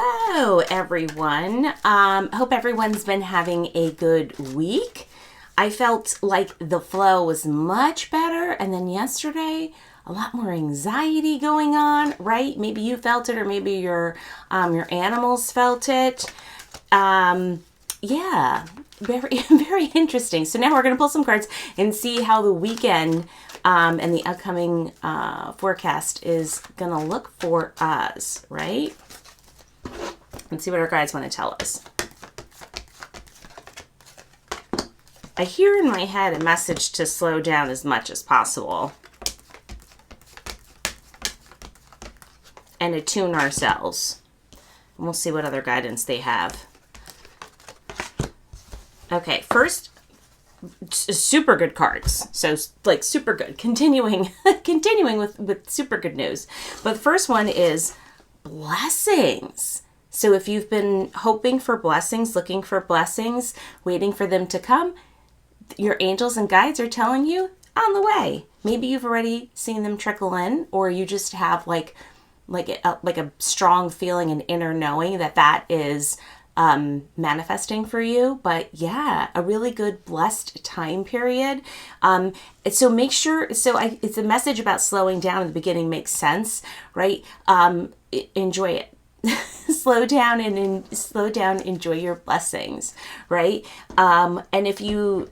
Hello, everyone. Hope everyone's been having a good week. I felt like the flow was much better, and then yesterday, a lot more anxiety going on, right? Maybe you felt it, or maybe your animals felt it. Yeah, very very interesting. So now we're going to pull some cards and see how the weekend and the upcoming forecast is going to look for us, right? Let's see what our guides want to tell us. I hear in my head a message to slow down as much as possible and attune ourselves. And we'll see what other guidance they have. Okay, first, super good cards. So, like, super good. Continuing with super good news. But the first one is blessings. So if you've been hoping for blessings, looking for blessings, waiting for them to come, your angels and guides are telling you on the way. Maybe you've already seen them trickle in, or you just have like a strong feeling and inner knowing that is manifesting for you. But yeah, a really good blessed time period. So make sure, it's a message about slowing down in the beginning makes sense, right? Enjoy it. Slow down, enjoy your blessings, right? And if you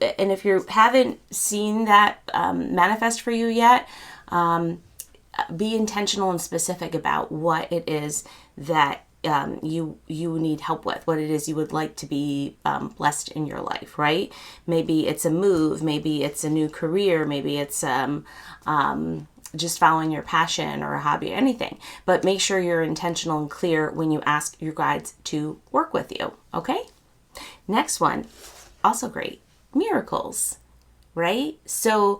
haven't seen that manifest for you yet, be intentional and specific about what it is that you need help with, what it is you would like to be blessed in your life, right? Maybe it's a move, maybe it's a new career, maybe it's just following your passion or a hobby or anything. But make sure you're intentional and clear when you ask your guides to work with you, okay? Next one, also great, miracles, right? So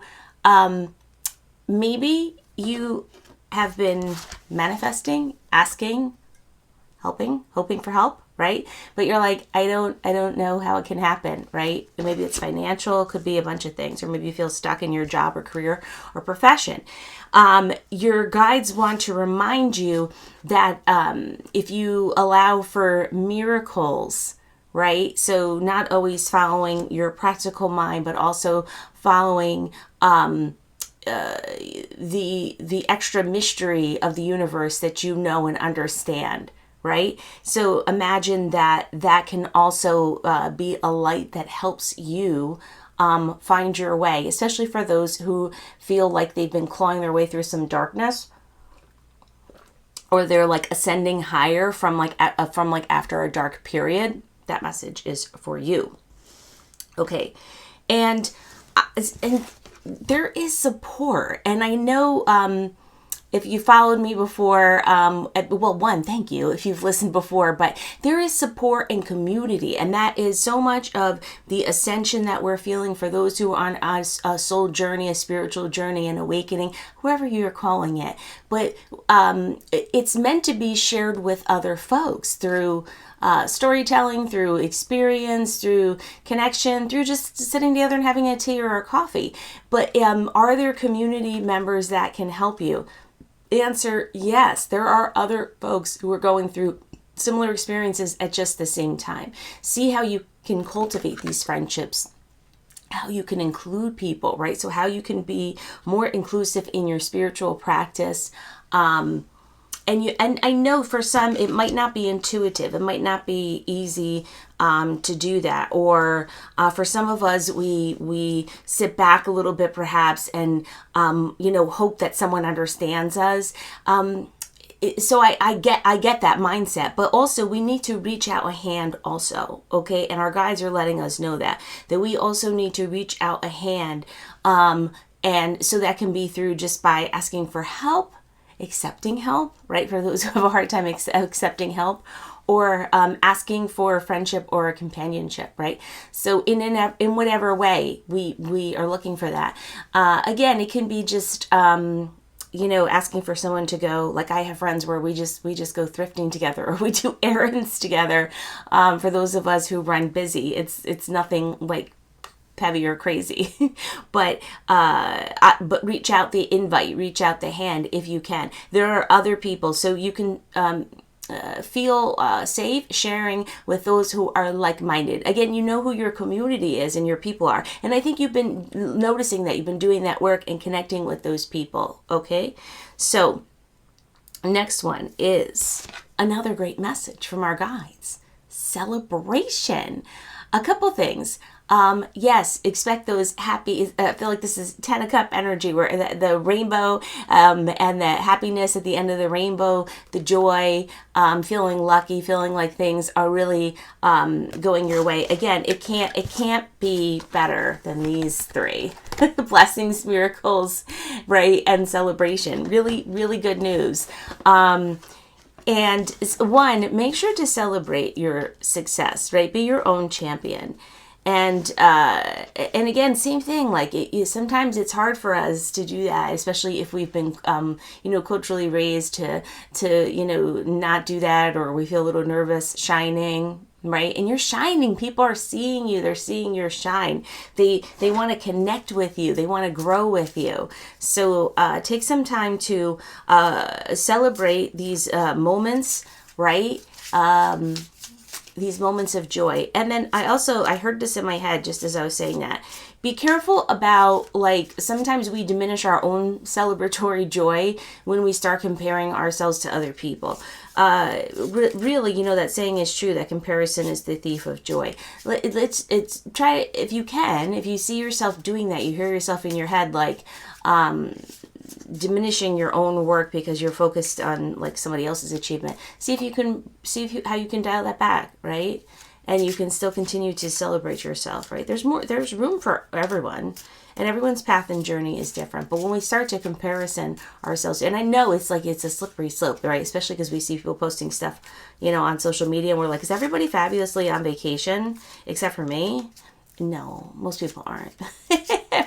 maybe you have been manifesting, asking, hoping for help, right? But you're like, I don't know how it can happen, right? Maybe it's financial, could be a bunch of things, or maybe you feel stuck in your job or career or profession. Your guides want to remind you that if you allow for miracles, right? So not always following your practical mind, but also following the extra mystery of the universe that you know and understand. Right? So imagine that can also be a light that helps you find your way, especially for those who feel like they've been clawing their way through some darkness, or they're like ascending higher from after a dark period. That message is for you. Okay. And there is support, and I know if you followed me before, thank you if you've listened before, but there is support and community, and that is so much of the ascension that we're feeling for those who are on a soul journey, a spiritual journey, an awakening, whoever you're calling it. But it's meant to be shared with other folks through storytelling, through experience, through connection, through just sitting together and having a tea or a coffee. But are there community members that can help you? Answer, yes. There are other folks who are going through similar experiences at just the same time. See how you can cultivate these friendships, how you can include people, right? So how you can be more inclusive in your spiritual practice. And I know for some it might not be intuitive. It might not be easy to do that. Or for some of us, we sit back a little bit perhaps and hope that someone understands us. So I get that mindset, but also we need to reach out a hand also, okay? And our guides are letting us know that we also need to reach out a hand. And so that can be through just by asking for help, accepting help, right? For those who have a hard time accepting help, or asking for friendship or companionship, right? So in whatever way we are looking for that. Again, it can be just asking for someone to go. Like I have friends where we just go thrifting together, or we do errands together. For those of us who run busy, it's nothing like heavy or crazy, but reach out the invite, reach out the hand if you can. There are other people, so you can feel safe sharing with those who are like-minded. Again, you know who your community is and your people are. And I think you've been noticing that you've been doing that work and connecting with those people. Okay. So next one is another great message from our guides. Celebration. A couple things. Yes, expect those happy, I feel like this is 10 of Cup energy where the rainbow and the happiness at the end of the rainbow, the joy, feeling lucky, feeling like things are really going your way. Again, it can't be better than these three. Blessings, miracles, right? And celebration. Really, really good news. And one, make sure to celebrate your success, right? Be your own champion. And again, same thing, like sometimes it's hard for us to do that, especially if we've been, culturally raised to, not do that, or we feel a little nervous shining, right? And you're shining. People are seeing you. They're seeing your shine. They want to connect with you. They want to grow with you. So take some time to celebrate these moments, right? These moments of joy. And then I heard this in my head just as I was saying that. Be careful about, like, sometimes we diminish our own celebratory joy when we start comparing ourselves to other people. Really, that saying is true, that comparison is the thief of joy. It's try, if you can, if you see yourself doing that, you hear yourself in your head, like, diminishing your own work because you're focused on like somebody else's achievement. See how you can dial that back, right? And you can still continue to celebrate yourself, right? There's room for everyone, and everyone's path and journey is different. But when we start to comparison ourselves, and I know it's a slippery slope, right? Especially because we see people posting stuff, on social media, and we're like, is everybody fabulously on vacation except for me? No, most people aren't,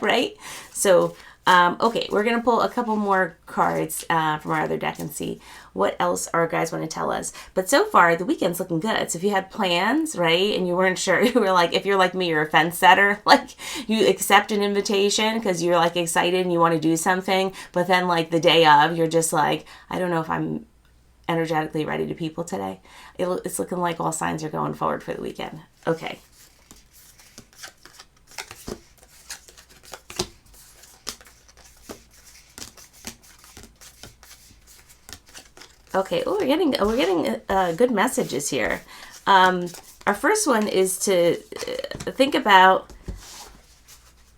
right? So, okay, we're going to pull a couple more cards from our other deck and see what else our guys want to tell us. But so far, the weekend's looking good. So if you had plans, right, and you weren't sure, you were like, if you're like me, you're a fence setter, like you accept an invitation because you're like excited and you want to do something, but then like the day of, you're just like, I don't know if I'm energetically ready to people today. It's looking like all signs are going forward for the weekend. Okay. Okay, we're getting good messages here. Our first one is to think about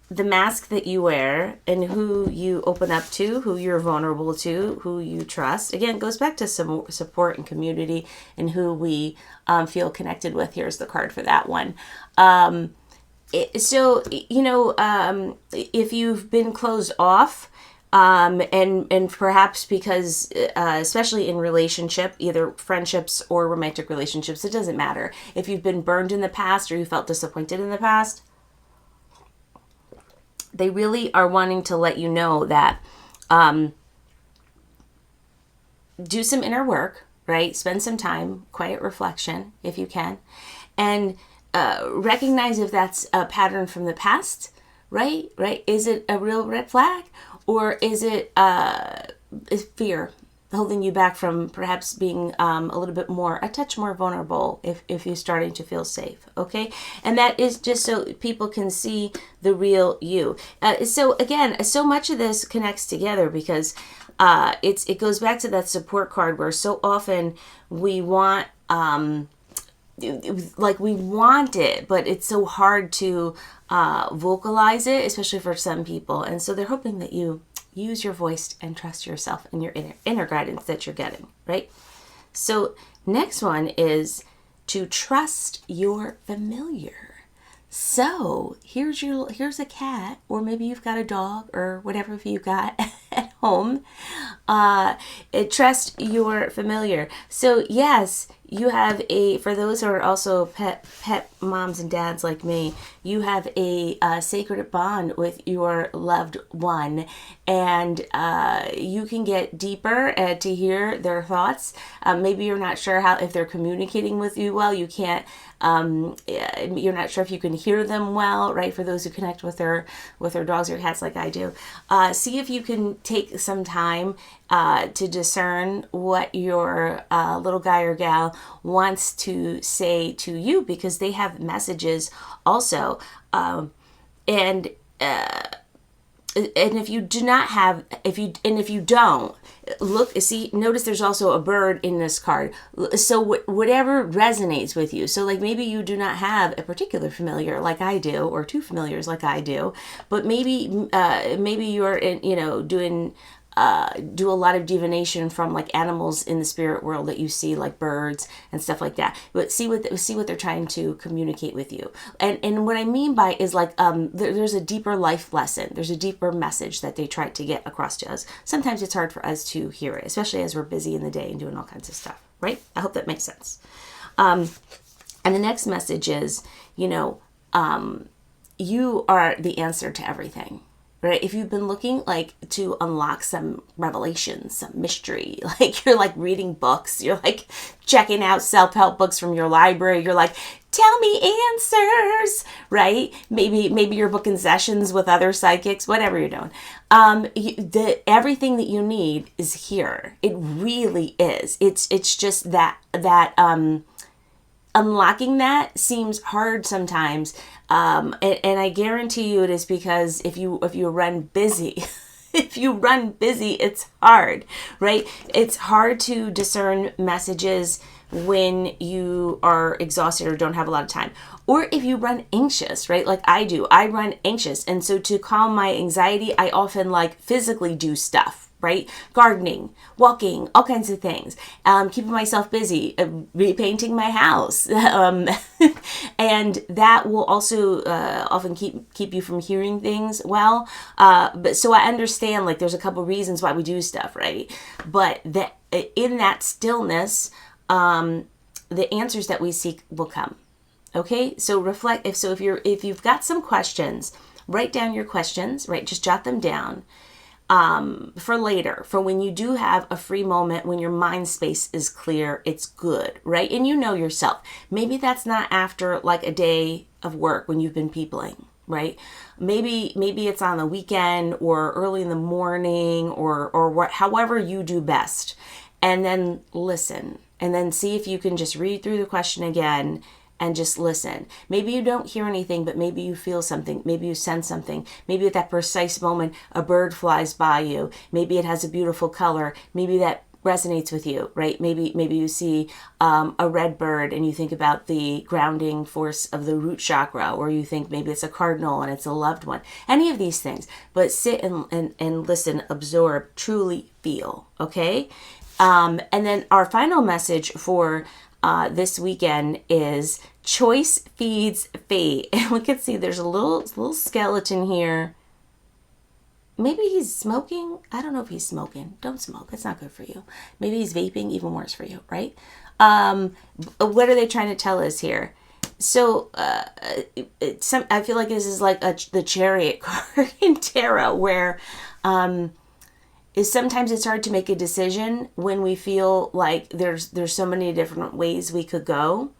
the mask that you wear and who you open up to, who you're vulnerable to, who you trust. Again, it goes back to some support and community and who we feel connected with. Here's the card for that one. If you've been closed off, and perhaps because, especially in relationship, either friendships or romantic relationships, it doesn't matter. If you've been burned in the past or you felt disappointed in the past, they really are wanting to let you know that, do some inner work, right? Spend some time, quiet reflection, if you can, and, recognize if that's a pattern from the past, right? Is it a real red flag? Or is it is fear holding you back from perhaps being a touch more vulnerable if you're starting to feel safe, okay? And that is just so people can see the real you. So again, so much of this connects together because it goes back to that support card where so often we want... we want it, but it's so hard to vocalize it, especially for some people. And so they're hoping that you use your voice and trust yourself and your inner guidance that you're getting, right? So next one is to trust your familiar. So here's a cat, or maybe you've got a dog or whatever you got at home. Trust your familiar. So yes, you have for those who are also pet moms and dads like me, you have a sacred bond with your loved one, and you can get deeper to hear their thoughts. Maybe you're not sure if they're communicating with you well. You can't. You're not sure if you can hear them well, right? For those who connect with their dogs or cats like I do, see if you can take some time to discern what your little guy or gal wants to say to you, because they have messages also. And if you do not have, if you don't look, see, notice there's also a bird in this card. So whatever resonates with you. So like maybe you do not have a particular familiar like I do, or two familiars like I do, but maybe you're doing do a lot of divination from like animals in the spirit world that you see, like birds and stuff like that. But see what they're trying to communicate with you. And what I mean by is like there's a deeper life lesson. There's a deeper message that they try to get across to us. Sometimes it's hard for us to hear it, especially as we're busy in the day and doing all kinds of stuff. Right? I hope that makes sense. And the next message is, you are the answer to everything. Right? If you've been looking like to unlock some revelation, some mystery, like you're like reading books, you're like checking out self-help books from your library, you're like, tell me answers, right? Maybe you're booking sessions with other psychics, whatever you're doing. Everything that you need is here. It really is. It's just that unlocking that seems hard sometimes. And I guarantee you it is because if you run busy, it's hard, right? It's hard to discern messages when you are exhausted or don't have a lot of time. Or if you run anxious, right? Like I do, I run anxious. And so to calm my anxiety, I often like physically do stuff, right? Gardening, walking, all kinds of things. Keeping myself busy, repainting my house. And that will also often keep you from hearing things well. But so I understand like there's a couple reasons why we do stuff, right? But in that stillness, the answers that we seek will come. Okay? So reflect. If you've got some questions, write down your questions, right? Just jot them down. For later, for when you do have a free moment, when your mind space is clear, it's good, right? And you know yourself. Maybe that's not after like a day of work when you've been peopling, right? Maybe it's on the weekend or early in the morning or what, however you do best. And then listen, and then see if you can just read through the question again and just listen. Maybe you don't hear anything, but maybe you feel something. Maybe you sense something. Maybe at that precise moment, a bird flies by you. Maybe it has a beautiful color. Maybe that resonates with you, right? Maybe you see a red bird and you think about the grounding force of the root chakra, or you think maybe it's a cardinal and it's a loved one. Any of these things. But sit and listen, absorb, truly feel, okay? And then our final message for this weekend is choice feeds fate. And we can see there's a little skeleton here. Maybe he's smoking. I don't know if he's smoking. Don't smoke. It's not good for you. Maybe he's vaping. Even worse for you, right? What are they trying to tell us here? So I feel like this is like the Chariot card in tarot, where is sometimes it's hard to make a decision when we feel like there's so many different ways we could go.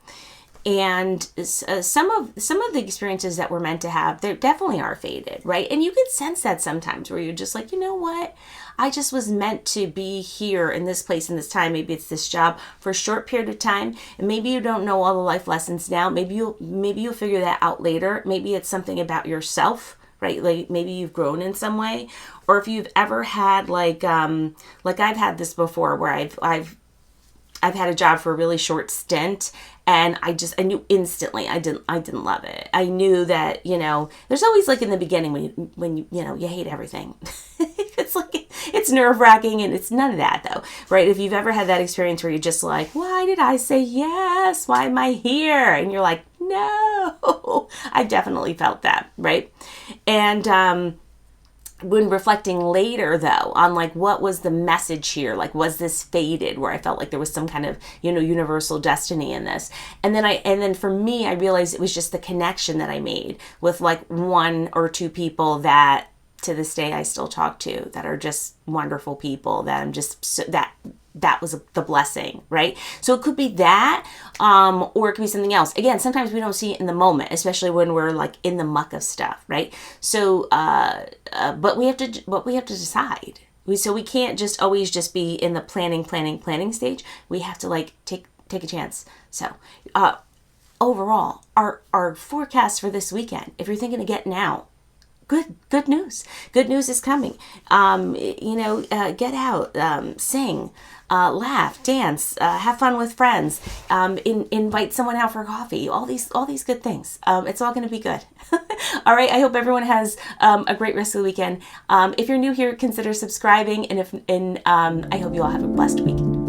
And some of the experiences that we're meant to have, they definitely are fated, right? And you can sense that sometimes, where you're just like, you know what? I just was meant to be here in this place in this time. Maybe it's this job for a short period of time. And maybe you don't know all the life lessons now. Maybe you'll figure that out later. Maybe it's something about yourself, right? Like maybe you've grown in some way. Or if you've ever had like I've had this before, where I've had a job for a really short stint, and I knew instantly I didn't love it. I knew that, there's always like in the beginning when you hate everything. It's like, it's nerve-wracking, and it's none of that though, right? If you've ever had that experience where you're just like, why did I say yes? Why am I here? And you're like, no, I definitely felt that, right? And, when reflecting later though on like what was the message here, like was this fated, where I felt like there was some kind of universal destiny in this, and then for me I realized it was just the connection that I made with like one or two people that to this day I still talk to, that are just wonderful people, that I'm just that was the blessing, right? So it could be that, or it could be something else. Again, sometimes we don't see it in the moment, especially when we're like in the muck of stuff, right? So, but we have to decide, So we can't just always just be in the planning stage. We have to like take a chance. So overall, our forecast for this weekend, if you're thinking of getting out, good news. Good news is coming. Get out, sing, laugh, dance, have fun with friends, invite someone out for coffee. All these good things. It's all going to be good. All right. I hope everyone has a great rest of the weekend. If you're new here, consider subscribing, and I hope you all have a blessed week.